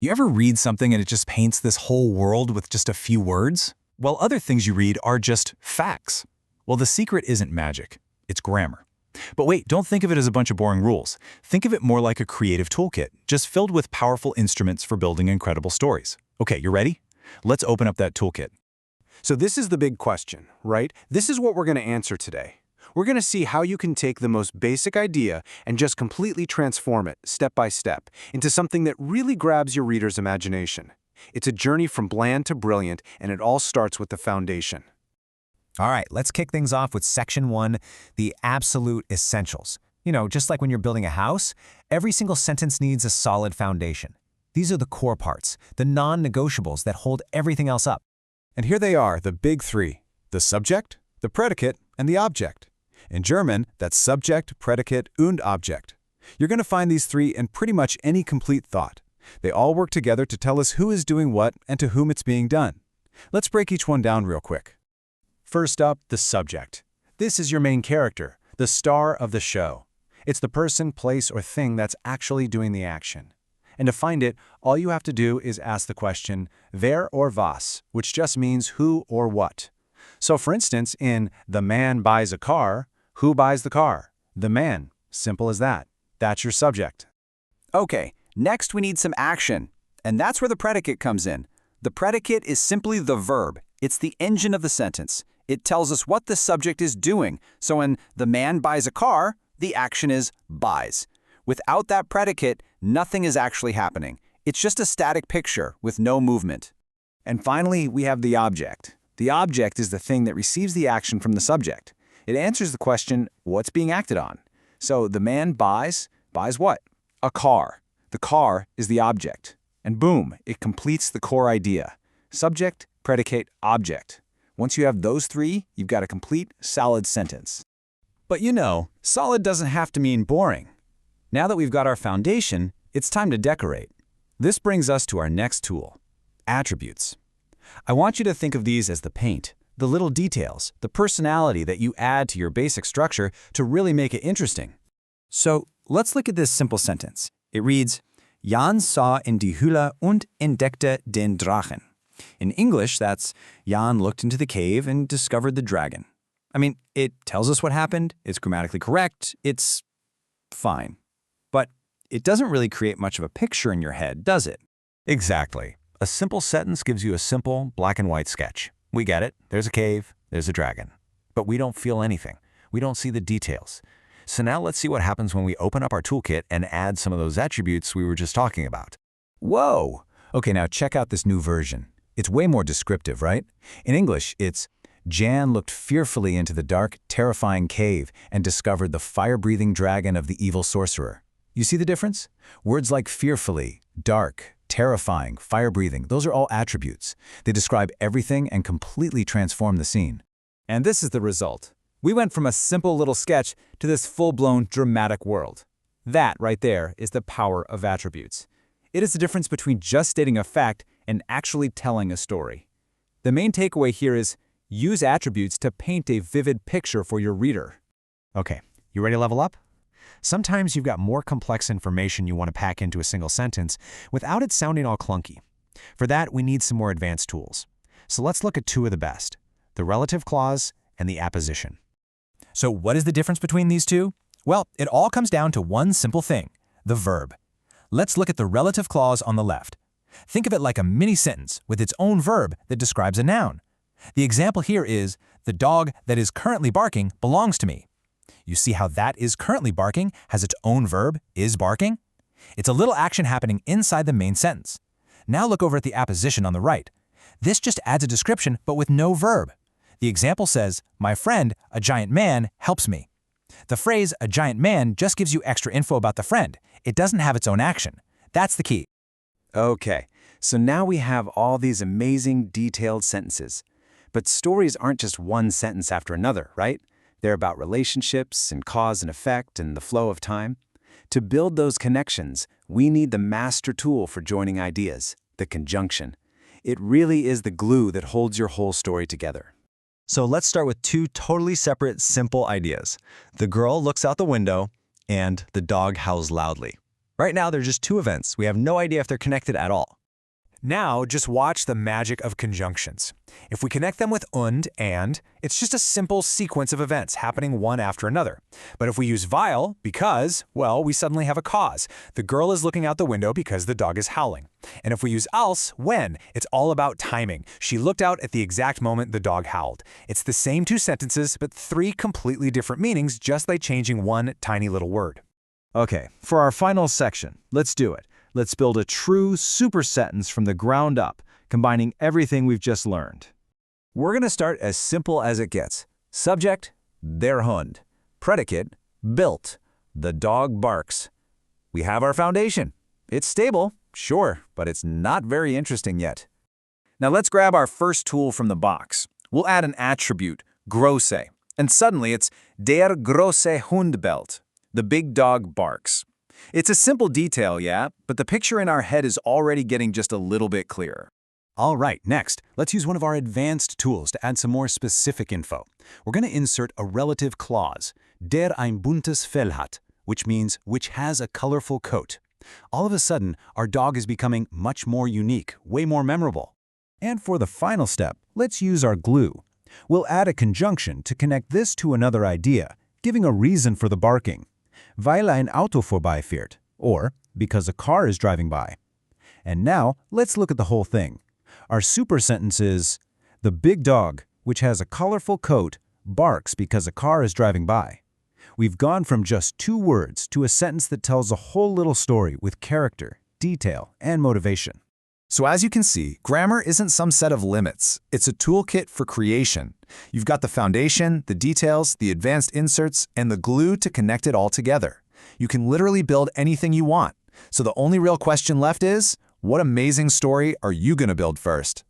You ever read something and it just paints this whole world with just a few words? While other things you read are just facts. Well, the secret isn't magic, it's grammar. But wait, don't think of it as a bunch of boring rules. Think of it more like a creative toolkit, just filled with powerful instruments for building incredible stories. Okay, you ready? Let's open up that toolkit. So this is the big question, right? This is what we're going to answer today. We're going to see how you can take the most basic idea and just completely transform it, step by step, into something that really grabs your reader's imagination. It's a journey from bland to brilliant, and it all starts with the foundation. All right, let's kick things off with Section 1, the absolute essentials. You know, just like when you're building a house, every single sentence needs a solid foundation. These are the core parts, the non-negotiables that hold everything else up. And here they are, the big three: the subject, the predicate, and the object. In German, that's subject, predicate, und Objekt. You're going to find these three in pretty much any complete thought. They all work together to tell us who is doing what and to whom it's being done. Let's break each one down real quick. First up, the subject. This is your main character, the star of the show. It's the person, place, or thing that's actually doing the action. And to find it, all you have to do is ask the question, wer or was, which just means who or what. So for instance, in The Man Buys a Car, who buys the car? The man. Simple as that. That's your subject. Okay, next we need some action. And that's where the predicate comes in. The predicate is simply the verb. It's the engine of the sentence. It tells us what the subject is doing. So when the man buys a car, the action is buys. Without that predicate, nothing is actually happening. It's just a static picture with no movement. And finally, we have the object. The object is the thing that receives the action from the subject. It answers the question, what's being acted on? So the man buys what? A car. The car is the object. And boom, it completes the core idea. Subject, predicate, object. Once you have those three, you've got a complete, solid sentence. But you know, solid doesn't have to mean boring. Now that we've got our foundation, it's time to decorate. This brings us to our next tool, attributes. I want you to think of these as the paint, the little details, the personality that you add to your basic structure to really make it interesting. So let's look at this simple sentence. It reads, Jan saw in die Höhle und entdeckte den Drachen. In English, that's Jan looked into the cave and discovered the dragon. I mean, it tells us what happened, it's grammatically correct, it's fine. But it doesn't really create much of a picture in your head, does it? Exactly. A simple sentence gives you a simple black and white sketch. We get it. There's a cave, there's a dragon. But we don't feel anything. We don't see the details. So now let's see what happens when we open up our toolkit and add some of those attributes we were just talking about. Whoa! Okay, now check out this new version. It's way more descriptive, right? In English, it's Jan looked fearfully into the dark, terrifying cave and discovered the fire-breathing dragon of the evil sorcerer. You see the difference? Words like fearfully, dark, terrifying, fire-breathing, those are all attributes. They describe everything and completely transform the scene. And this is the result. We went from a simple little sketch to this full-blown dramatic world. That right there is the power of attributes. It is the difference between just stating a fact and actually telling a story. The main takeaway here is use attributes to paint a vivid picture for your reader. Okay, you ready to level up? Sometimes you've got more complex information you want to pack into a single sentence without it sounding all clunky. For that, we need some more advanced tools. So let's look at two of the best, the relative clause and the apposition. So what is the difference between these two? Well, it all comes down to one simple thing, the verb. Let's look at the relative clause on the left. Think of it like a mini sentence with its own verb that describes a noun. The example here is, the dog that is currently barking belongs to me. You see how that is currently barking has its own verb, is barking? It's a little action happening inside the main sentence. Now look over at the apposition on the right. This just adds a description but with no verb. The example says, my friend, a giant man, helps me. The phrase, a giant man, just gives you extra info about the friend. It doesn't have its own action. That's the key. Okay, so now we have all these amazing detailed sentences. But stories aren't just one sentence after another, right? They're about relationships and cause and effect and the flow of time. To build those connections, we need the master tool for joining ideas, the conjunction. It really is the glue that holds your whole story together. So let's start with two totally separate, simple ideas. The girl looks out the window, and the dog howls loudly. Right now, they're just two events. We have no idea if they're connected at all. Now, just watch the magic of conjunctions. If we connect them with und, and, it's just a simple sequence of events happening one after another. But if we use weil, because, well, we suddenly have a cause. The girl is looking out the window because the dog is howling. And if we use als, when, it's all about timing. She looked out at the exact moment the dog howled. It's the same two sentences, but three completely different meanings just by changing one tiny little word. Okay, for our final section, let's do it. Let's build a true super sentence from the ground up, combining everything we've just learned. We're going to start as simple as it gets. Subject, der Hund. Predicate, built. The dog barks. We have our foundation. It's stable, sure, but it's not very interesting yet. Now let's grab our first tool from the box. We'll add an attribute, grosse, and suddenly it's der grosse Hund bellt. The big dog barks. It's a simple detail, yeah, but the picture in our head is already getting just a little bit clearer. All right, next, let's use one of our advanced tools to add some more specific info. We're going to insert a relative clause, der ein buntes Fell hat, which means which has a colorful coat. All of a sudden, our dog is becoming much more unique, way more memorable. And for the final step, let's use our glue. We'll add a conjunction to connect this to another idea, giving a reason for the barking. Weil ein Auto vorbeifährt, or because a car is driving by. And now, let's look at the whole thing. Our super sentence is, the big dog, which has a colorful coat, barks because a car is driving by. We've gone from just two words to a sentence that tells a whole little story with character, detail, and motivation. So as you can see, grammar isn't some set of limits. It's a toolkit for creation. You've got the foundation, the details, the advanced inserts, and the glue to connect it all together. You can literally build anything you want. So the only real question left is, what amazing story are you going to build first?